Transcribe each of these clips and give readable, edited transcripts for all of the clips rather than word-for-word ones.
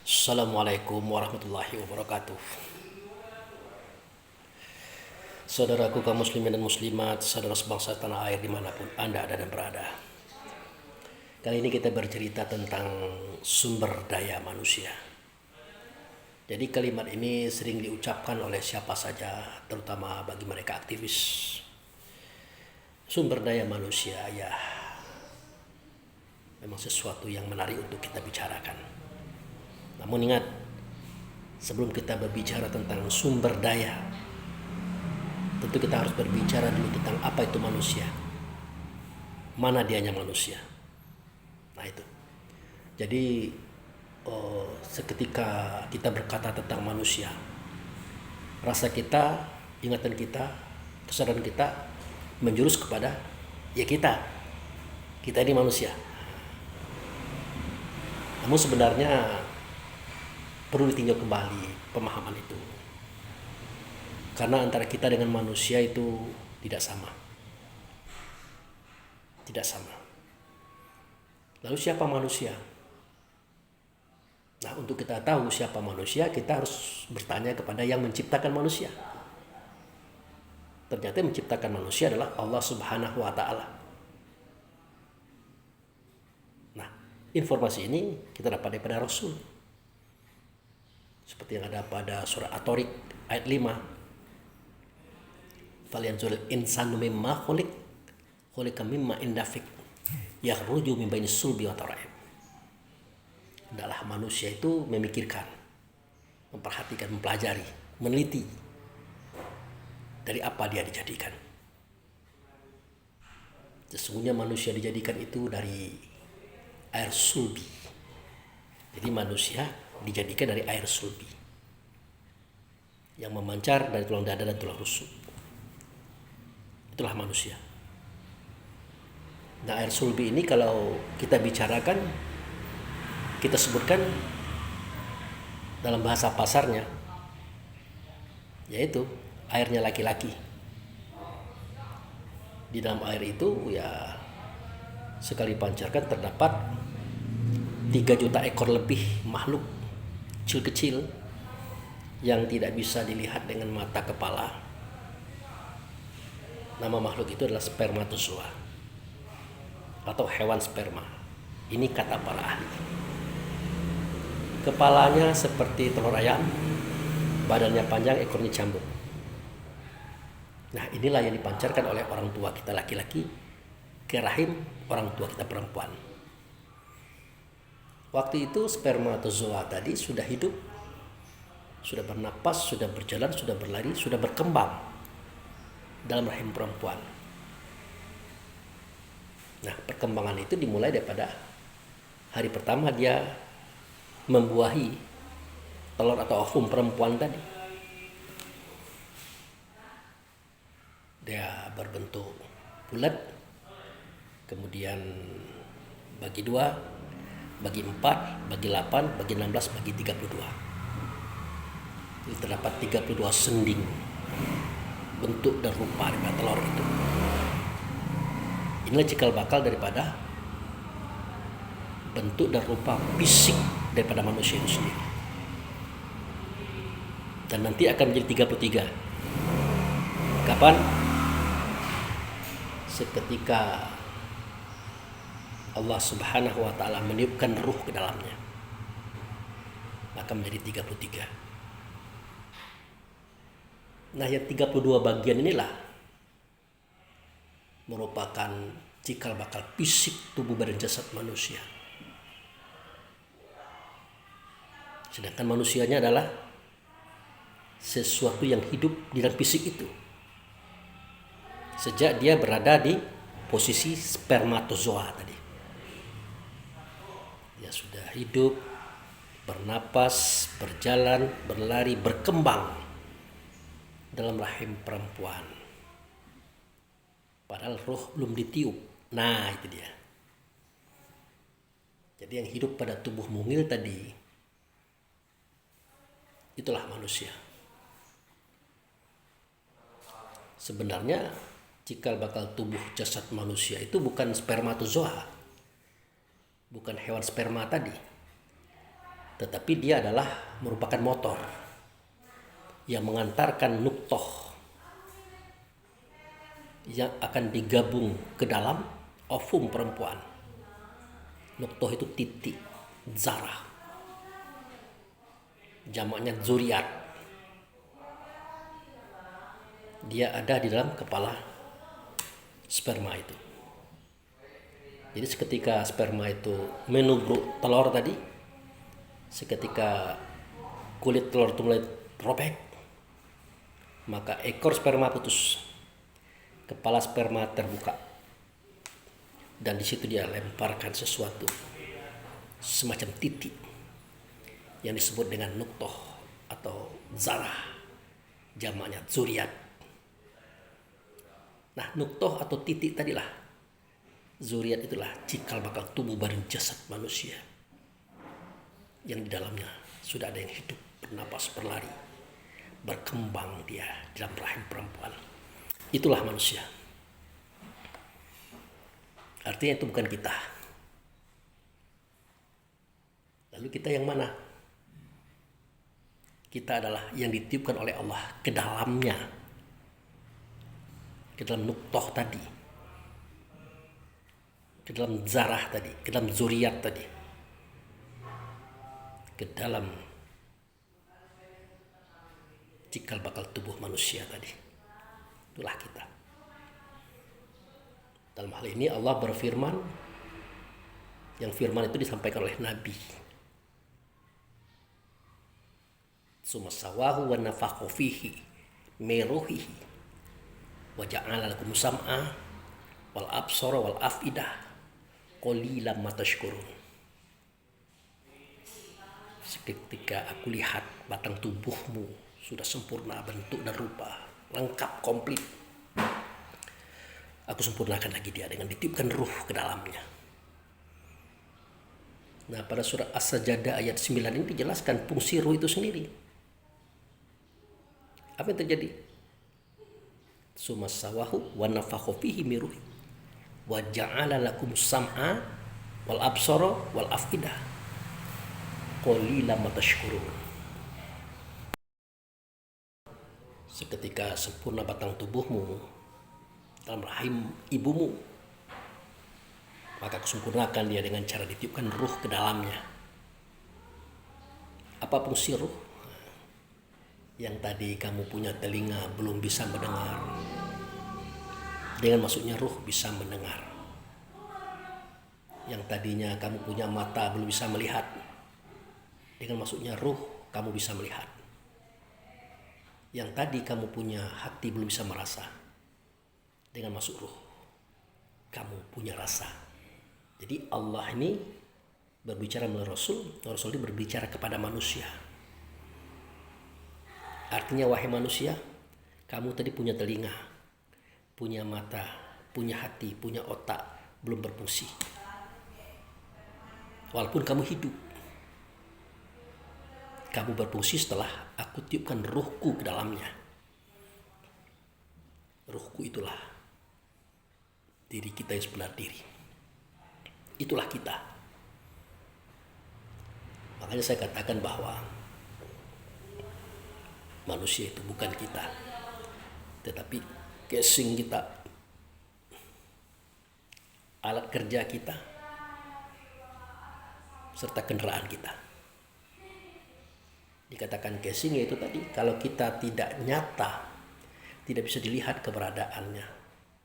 Assalamualaikum warahmatullahi wabarakatuh. Saudaraku kaum muslimin dan muslimat, saudara sebangsa tanah air dimanapun Anda ada dan berada. Kali ini kita bercerita tentang sumber daya manusia. Jadi kalimat ini sering diucapkan oleh siapa saja, terutama bagi mereka aktivis. Sumber daya manusia ya memang sesuatu yang menarik untuk kita bicarakan. Namun ingat, sebelum kita berbicara tentang sumber daya, tentu kita harus berbicara dulu tentang apa itu manusia. Mana dianya manusia. Nah itu. Jadi seketika kita berkata tentang manusia, rasa kita, ingatan kita, kesadaran kita menjurus kepada ya kita ini manusia. Namun sebenarnya perlu ditinjau kembali pemahaman itu. Karena antara kita dengan manusia itu tidak sama. Tidak sama. Lalu siapa manusia? Nah, untuk kita tahu siapa manusia, kita harus bertanya kepada yang menciptakan manusia. Ternyata yang menciptakan manusia adalah Allah Subhanahu wa Ta'ala. Nah, informasi ini kita dapat daripada Rasul. Seperti yang ada pada surah At-Tariq ayat 5. Falyanzuril insanu mimma khuliqa mimma indafik yakhruju min bainis sulbi wa tara'ib. Adalah manusia itu memikirkan, memperhatikan, mempelajari, meneliti dari apa dia dijadikan. Sesungguhnya manusia dijadikan itu dari air sulbi. Jadi manusia dijadikan dari air sulbi yang memancar dari tulang dada dan tulang rusuk. Itulah manusia. Nah, air sulbi ini kalau kita bicarakan, kita sebutkan dalam bahasa pasarnya, yaitu airnya laki-laki. Di dalam air itu ya sekali pancarkan terdapat 3 juta ekor lebih makhluk kecil-kecil yang tidak bisa dilihat dengan mata kepala. Nama makhluk itu adalah spermatozoa atau hewan sperma. Ini kata para ahli. Kepalanya seperti telur ayam, badannya panjang, ekornya cambuk. Nah, inilah yang dipancarkan oleh orang tua kita laki-laki ke rahim orang tua kita perempuan. Waktu itu spermatozoa tadi sudah hidup, sudah bernapas, sudah berjalan, sudah berlari, sudah berkembang dalam rahim perempuan. Nah, perkembangan itu dimulai daripada hari pertama dia membuahi telur atau ovum perempuan tadi. Dia berbentuk bulat, kemudian bagi 2, bagi 4, bagi 8, bagi 16, bagi 32. Jadi terdapat 32 sending bentuk dan rupa daripada telur itu. Inilah cikal bakal daripada bentuk dan rupa fisik daripada manusia itu sendiri. Dan nanti akan menjadi 33. Kapan? Seketika Allah Subhanahu wa Ta'ala meniupkan ruh ke dalamnya, maka menjadi 33. Nah, yang 32 bagian inilah merupakan cikal bakal fisik tubuh badan jasad manusia. Sedangkan manusianya adalah sesuatu yang hidup di dalam fisik itu sejak dia berada di posisi spermatozoa tadi. Dia sudah hidup, bernapas, berjalan, berlari, berkembang dalam rahim perempuan. Padahal roh belum ditiup. Nah, itu dia. Jadi yang hidup pada tubuh mungil tadi, itulah manusia. Sebenarnya cikal bakal tubuh jasad manusia itu bukan spermatozoa, bukan hewan sperma tadi, tetapi dia adalah merupakan motor yang mengantarkan nuktoh yang akan digabung ke dalam ovum perempuan. Nuktoh itu titik zarah, jamaknya zuriat. Dia ada di dalam kepala sperma itu. Jadi seketika sperma itu menubruk telur tadi, seketika kulit telur itu mulai robek, maka ekor sperma putus, kepala sperma terbuka, dan di situ dia lemparkan sesuatu semacam titik yang disebut dengan nuktoh atau zarah, jamaknya zuriat. Nah, nuktoh atau titik tadilah, zuriat itulah cikal bakal tubuh badan jasad manusia yang di dalamnya sudah ada yang hidup, bernapas, berlari, berkembang dia dalam rahim perempuan. Itulah manusia. Artinya itu bukan kita. Lalu kita yang mana? Kita adalah yang ditiupkan oleh Allah ke dalamnya, ke dalam nuktoh tadi, ke dalam zarah tadi, ke dalam zuriat tadi, ke dalam cikal bakal tubuh manusia tadi. Itulah kita. Dalam hal ini Allah berfirman, yang firman itu disampaikan oleh Nabi. Summa sawahu wa nafakha fihi min ruhihi wa ja'ala lakum sam'a wal absara wal afidah qalilan ma tashkurun. Seketika aku lihat batang tubuhmu sudah sempurna bentuk dan rupa, lengkap, komplit. Aku sempurnakan lagi dia dengan ditiupkan ruh ke dalamnya. Nah, pada surah As-Sajdah ayat 9 ini dijelaskan fungsi ruh itu sendiri. Apa yang terjadi? Summa sawahu wa nafakha fihi min ruhi wa ja'ala lakum sam'a wal absara wal afidah qalilan ma tashkurun. Seketika sempurna batang tubuhmu dalam rahim ibumu, maka kusempurnakan dia dengan cara ditiupkan ruh ke dalamnya. Apa fungsi ruh? Yang tadi kamu punya telinga belum bisa mendengar, dengan masuknya ruh bisa mendengar. Yang tadinya kamu punya mata belum bisa melihat, dengan masuknya ruh kamu bisa melihat. Yang tadi kamu punya hati belum bisa merasa, dengan masuk ruh kamu punya rasa. Jadi Allah ini berbicara melalui Rasul, Rasul ini berbicara kepada manusia. Artinya, wahai manusia, kamu tadi punya telinga, punya mata, punya hati, punya otak, belum berfungsi. Walaupun kamu hidup, kamu berfungsi setelah aku tiupkan ruhku ke dalamnya. Ruhku itulah diri kita yang sebenar diri. Itulah kita. Makanya saya katakan bahwa manusia itu bukan kita, tetapi casing kita, alat kerja kita, serta kendaraan kita. Dikatakan casing yaitu tadi, kalau kita tidak nyata, tidak bisa dilihat keberadaannya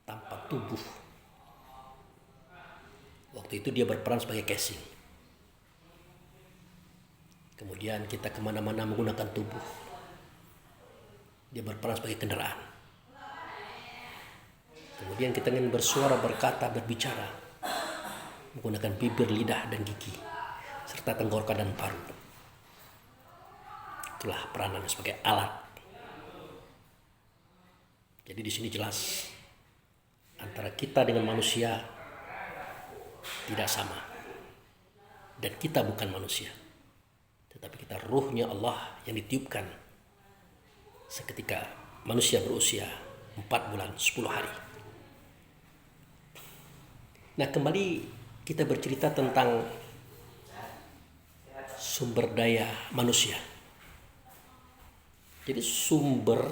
tanpa tubuh. Waktu itu dia berperan sebagai casing. Kemudian kita kemana-mana menggunakan tubuh. Dia berperan sebagai kendaraan. Kemudian kita ingin bersuara, berkata, berbicara menggunakan bibir, lidah, dan gigi, serta tenggorokan dan paru. Itulah peranannya sebagai alat. Jadi di sini jelas antara kita dengan manusia tidak sama, dan kita bukan manusia, tetapi kita ruhnya Allah yang ditiupkan seketika manusia berusia 4 bulan 10 hari. Nah, kembali kita bercerita tentang sumber daya manusia. Jadi sumber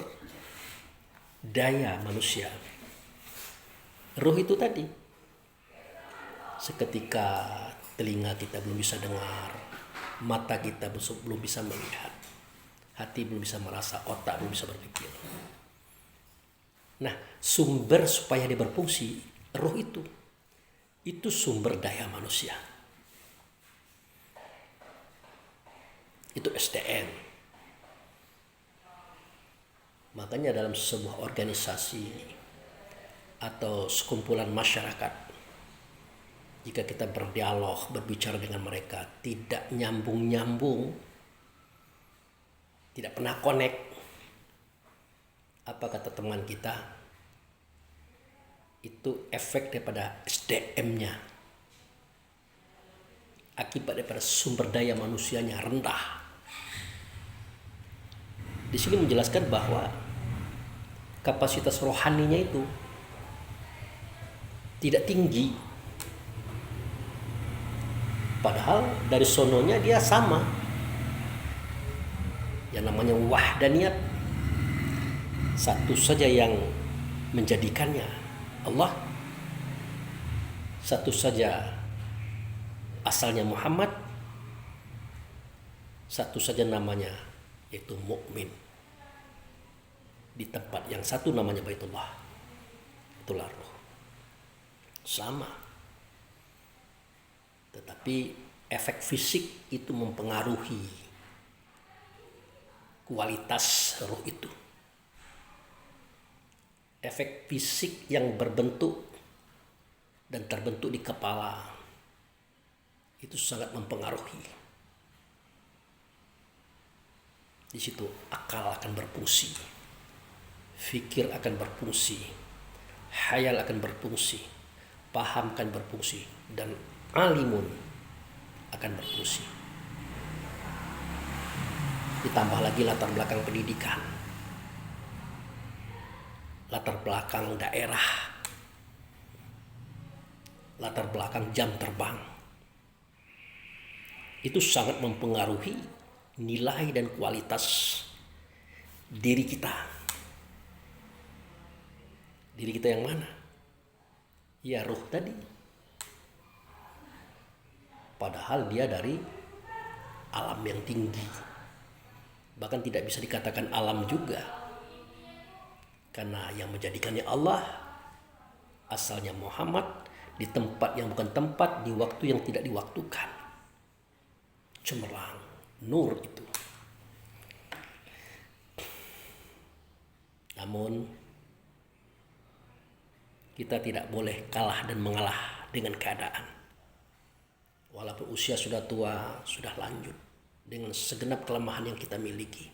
daya manusia, ruh itu tadi. Seketika telinga kita belum bisa dengar, mata kita belum bisa melihat, hati belum bisa merasa, otak belum bisa berpikir. Nah, sumber supaya dia berfungsi, ruh itu sumber daya manusia. Itu SDM. Makanya dalam sebuah organisasi atau sekumpulan masyarakat, jika kita berdialog, berbicara dengan mereka, tidak nyambung-nyambung, tidak pernah connect, apa kata teman kita, itu efek daripada SDM-nya, akibat daripada sumber daya manusianya rendah. Di sini menjelaskan bahwa kapasitas rohaninya itu tidak tinggi. Padahal dari sononya dia sama. Yang namanya wahdaniyat, satu saja yang menjadikannya Allah, satu saja asalnya Muhammad, satu saja namanya, yaitu mukmin. Di tempat yang satu namanya Baitullah, itulah ruh. Sama. Tetapi efek fisik itu mempengaruhi kualitas ruh itu. Efek fisik yang berbentuk dan terbentuk di kepala itu sangat mempengaruhi. Di situ akal akan berfungsi, fikir akan berfungsi, hayal akan berfungsi, paham akan berfungsi, dan alimun akan berfungsi. Ditambah lagi latar belakang pendidikan, latar belakang daerah, latar belakang jam terbang. Itu sangat mempengaruhi nilai dan kualitas diri kita. Diri kita yang mana? Ya, ruh tadi. Padahal dia dari alam yang tinggi. Bahkan tidak bisa dikatakan alam juga. Karena yang menjadikannya Allah, asalnya Muhammad, di tempat yang bukan tempat, di waktu yang tidak diwaktukan. Cemerlang, nur itu. Namun kita tidak boleh kalah dan mengalah dengan keadaan. Walaupun usia sudah tua, sudah lanjut, dengan segenap kelemahan yang kita miliki.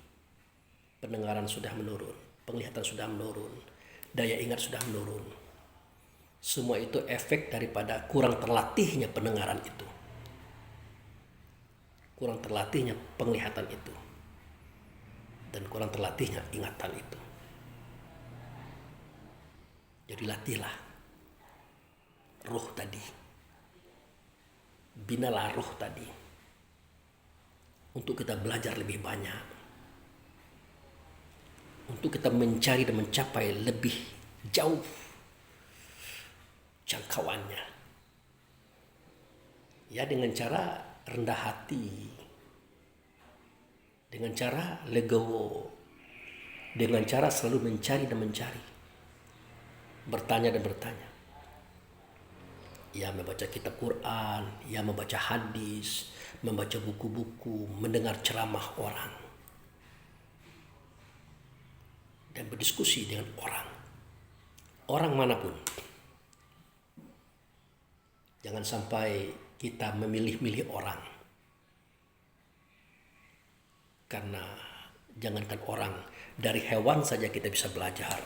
Pendengaran sudah menurun, penglihatan sudah menurun, daya ingat sudah menurun. Semua itu efek daripada kurang terlatihnya pendengaran itu, kurang terlatihnya penglihatan itu, dan kurang terlatihnya ingatan itu. Jadi latihlah ruh tadi, binalah ruh tadi, untuk kita belajar lebih banyak, untuk kita mencari dan mencapai lebih jauh jangkauannya. Ya, dengan cara rendah hati, dengan cara legowo, dengan cara selalu mencari dan mencari, bertanya dan bertanya. Ya, membaca kitab Quran, ya membaca hadis, membaca buku-buku, mendengar ceramah orang, dan berdiskusi dengan orang manapun. Jangan sampai kita memilih-milih orang. Karena jangankan orang, dari hewan saja kita bisa belajar.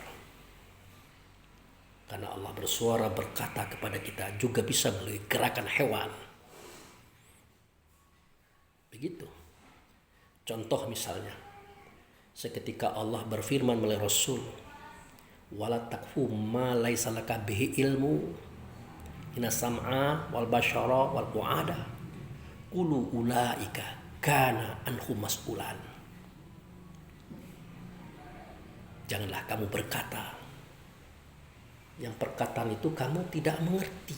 Karena Allah bersuara, berkata kepada kita juga bisa melalui gerakan hewan. Begitu. Contoh misalnya, seketika Allah berfirman melalui Rasul, wala taqfu ma laisa laka bihi ilmu, inna sam'a wal basyara wal qu'ada qulu ulaika kana anhu mas'ulan. Janganlah kamu berkata yang perkataan itu kamu tidak mengerti.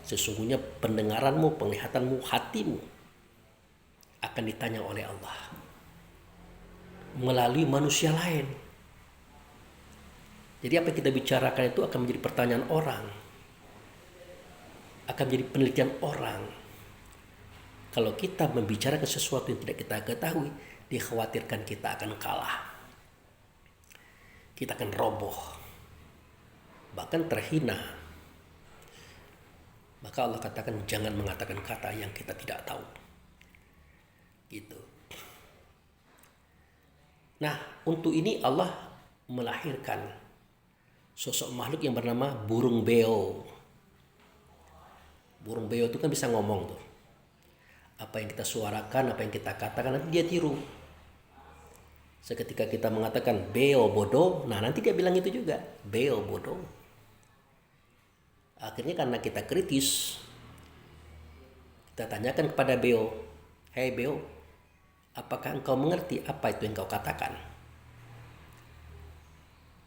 Sesungguhnya pendengaranmu, penglihatanmu, hatimu akan ditanya oleh Allah melalui manusia lain. Jadi apa yang kita bicarakan itu akan menjadi pertanyaan orang, akan menjadi penelitian orang. Kalau kita membicarakan sesuatu yang tidak kita ketahui, dikhawatirkan kita akan kalah, kita akan roboh, bahkan terhina. Maka Allah katakan jangan mengatakan kata yang kita tidak tahu. Gitu. Nah, untuk ini Allah melahirkan sosok makhluk yang bernama burung beo. Burung beo itu kan bisa ngomong tuh. Apa yang kita suarakan, apa yang kita katakan, nanti dia tiru. Seketika kita mengatakan beo bodoh, nah nanti dia bilang itu juga, beo bodoh. Akhirnya karena kita kritis, kita tanyakan kepada beo, "Hei beo, apakah engkau mengerti apa itu yang kau katakan?"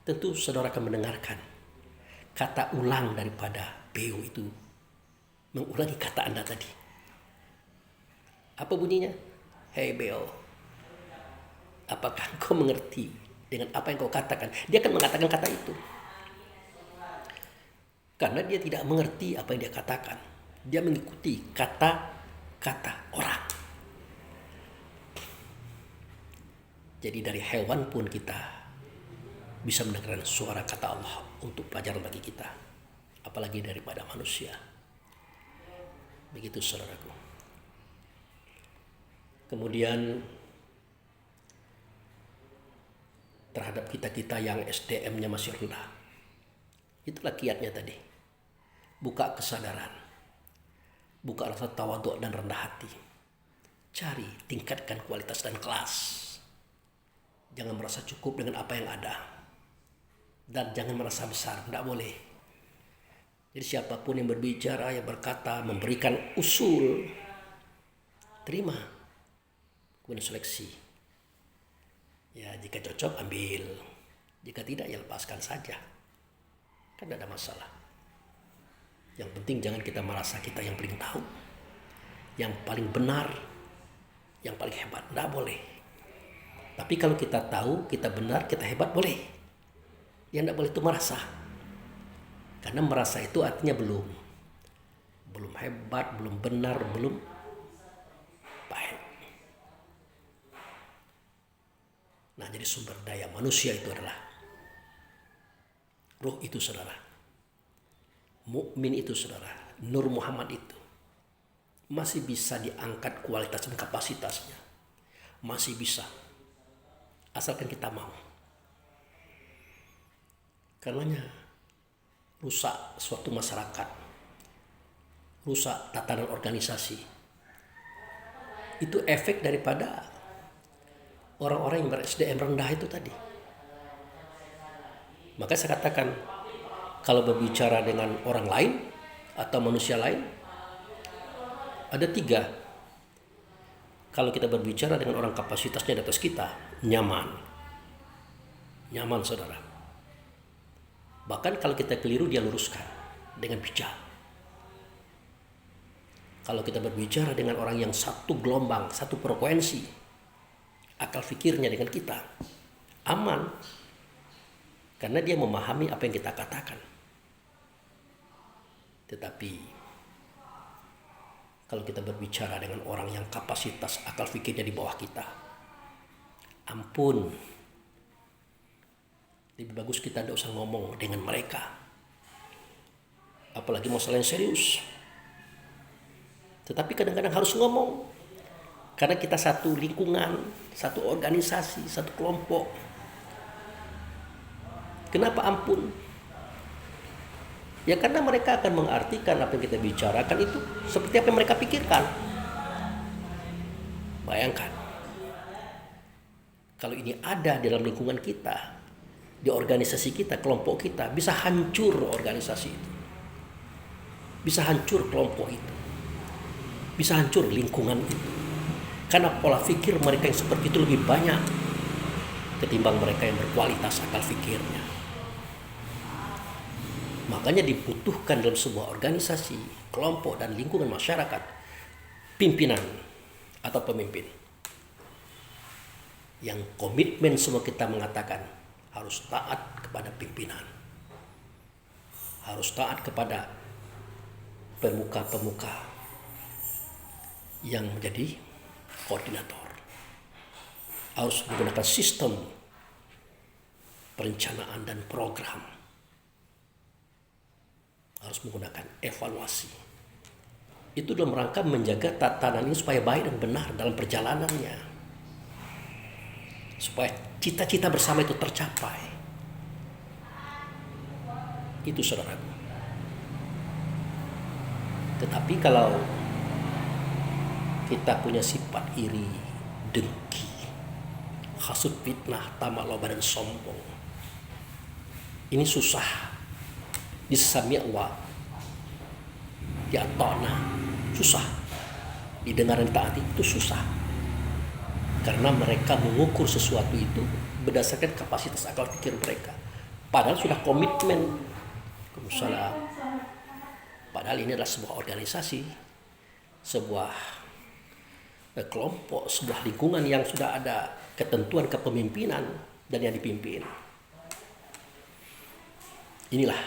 Tentu saudara akan mendengarkan kata ulang daripada beo itu mengulangi kata Anda tadi. Apa bunyinya? "Hei beo, apakah engkau mengerti dengan apa yang kau katakan?" Dia akan mengatakan kata itu. Karena dia tidak mengerti apa yang dia katakan. Dia mengikuti kata-kata orang. Jadi dari hewan pun kita bisa mendengarkan suara kata Allah untuk pelajaran bagi kita. Apalagi daripada manusia. Begitu saudaraku. Kemudian terhadap kita-kita yang SDM-nya masih rendah. Itulah kiatnya tadi. Buka kesadaran. Buka rasa tawadhu dan rendah hati. Cari, tingkatkan kualitas dan kelas. Jangan merasa cukup dengan apa yang ada. Dan jangan merasa besar, tidak boleh. Jadi siapapun yang berbicara, yang berkata, memberikan usul, terima. Kemudian seleksi. Ya, jika cocok ambil. Jika tidak, ya lepaskan saja. Kan tidak ada masalah. Yang penting jangan kita merasa kita yang paling tahu, yang paling benar, yang paling hebat. Tidak boleh. Tapi kalau kita tahu, kita benar, kita hebat, boleh. Yang tidak boleh itu merasa. Karena merasa itu artinya belum hebat, belum benar, belum baik. Nah, jadi sumber daya manusia itu adalah ruh itu saudara. Mukmin itu saudara, Nur Muhammad itu masih bisa diangkat kualitas dan kapasitasnya. Masih bisa. Asalkan kita mau. Karenanya rusak suatu masyarakat, rusak tatanan organisasi. Itu efek daripada orang-orang yang ber-SDM rendah itu tadi. Maka saya katakan, kalau berbicara dengan orang lain atau manusia lain, ada 3. Kalau kita berbicara dengan orang kapasitasnya di atas kita, nyaman. Nyaman saudara. Bahkan kalau kita keliru, dia luruskan dengan bijak. Kalau kita berbicara dengan orang yang satu gelombang, satu frekuensi, akal fikirnya dengan kita, aman. Karena dia memahami apa yang kita katakan. Tetapi kalau kita berbicara dengan orang yang kapasitas akal fikirnya di bawah kita, ampun, lebih bagus kita tidak usah ngomong dengan mereka. Apalagi masalah yang serius. Tetapi kadang-kadang harus ngomong. Karena kita satu lingkungan, satu organisasi, satu kelompok. Kenapa ampun? Ya karena mereka akan mengartikan apa yang kita bicarakan itu seperti apa yang mereka pikirkan. Bayangkan, kalau ini ada di dalam lingkungan kita, di organisasi kita, kelompok kita, bisa hancur organisasi itu. Bisa hancur kelompok itu. bisa hancur lingkungan itu. Karena pola pikir mereka yang seperti itu lebih banyak ketimbang mereka yang berkualitas akal pikirnya. Makanya dibutuhkan dalam sebuah organisasi, kelompok, dan lingkungan masyarakat pimpinan atau pemimpin yang komitmen. Semua kita mengatakan harus taat kepada pimpinan, harus taat kepada pemuka-pemuka yang menjadi koordinator, harus menggunakan sistem perencanaan dan program, harus menggunakan evaluasi. Itu dalam rangka menjaga tatanan ini supaya baik dan benar dalam perjalanannya, supaya cita-cita bersama itu tercapai. Itu saudaraku. Tetapi kalau kita punya sifat iri, dengki, hasut, fitnah, tamak, loba, dan sombong, ini susah disami Allah, diatona, susah didengar dan taati, itu susah. Karena mereka mengukur sesuatu itu berdasarkan kapasitas akal pikir mereka, padahal sudah komitmen. Padahal ini adalah sebuah organisasi, sebuah kelompok, sebuah lingkungan yang sudah ada ketentuan kepemimpinan dan yang dipimpin. Inilah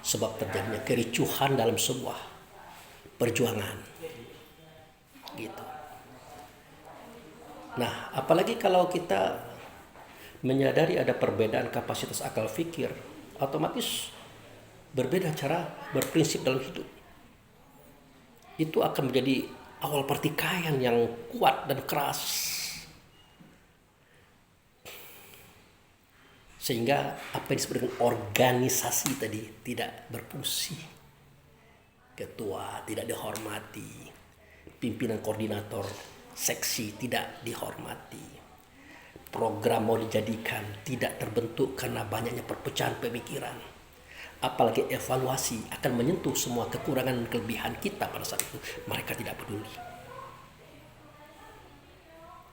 sebab terjadinya kericuhan dalam sebuah perjuangan, gitu. Nah, apalagi kalau kita menyadari ada perbedaan kapasitas akal fikir, otomatis berbeda cara berprinsip dalam hidup. Itu akan menjadi awal pertikaian yang kuat dan keras. Sehingga apa yang disebut dengan organisasi tadi tidak berfungsi. Ketua tidak dihormati, pimpinan koordinator seksi tidak dihormati, program mau dijadikan tidak terbentuk karena banyaknya perpecahan pemikiran. Apalagi evaluasi akan menyentuh semua kekurangan dan kelebihan kita pada saat itu, mereka tidak peduli.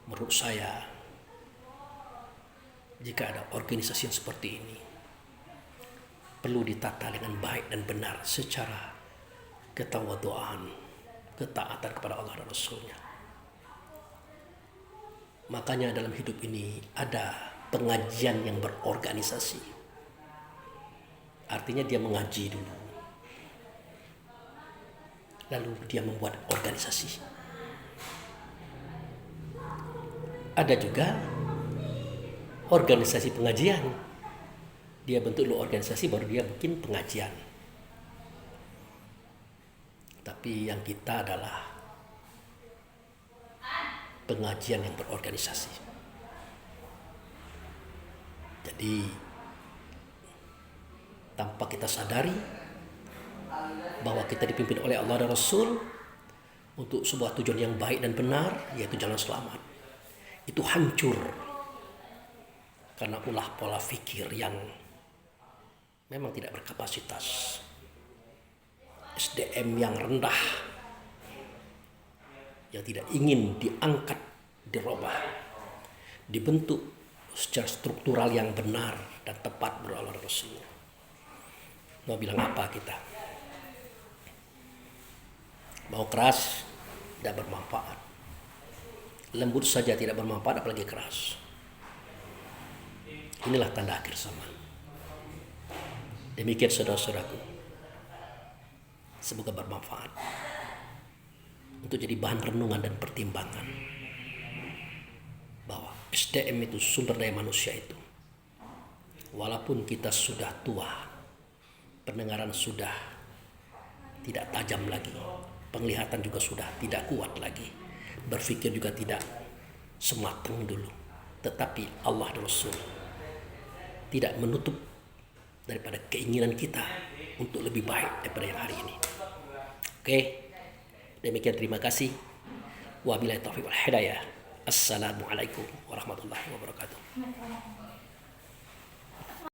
Menurut saya, jika ada organisasi yang seperti ini, perlu ditata dengan baik dan benar secara ketawaduan, ketaatan kepada Allah dan Rasul-Nya. Makanya dalam hidup ini ada pengajian yang berorganisasi. Artinya dia mengaji dulu, lalu dia membuat organisasi. Ada juga organisasi pengajian. Dia bentuk dulu organisasi, baru dia bikin pengajian. Tapi yang kita adalah pengajian yang berorganisasi. Jadi tanpa kita sadari bahwa kita dipimpin oleh Allah dan Rasul untuk sebuah tujuan yang baik dan benar, yaitu jalan selamat, itu hancur karena ulah pola pikir yang memang tidak berkapasitas, SDM yang rendah, yang tidak ingin diangkat, dirubah, dibentuk secara struktural yang benar dan tepat menurut Allah dan Rasul. Mau bilang apa kita? Mau keras tidak bermanfaat, lembut saja tidak bermanfaat, apalagi keras. Inilah tanda akhir zaman. Demikian saudara-saudaraku, semoga bermanfaat untuk jadi bahan renungan dan pertimbangan bahwa SDM itu, sumber daya manusia itu, walaupun kita sudah tua, pendengaran sudah tidak tajam lagi, penglihatan juga sudah tidak kuat lagi, berpikir juga tidak sematang dulu, tetapi Allah dan Rasul tidak menutup daripada keinginan kita untuk lebih baik daripada yang hari ini. Oke, demikian, terima kasih. Wabillahi taufiq wal hidayah. Assalamualaikum warahmatullahi wabarakatuh.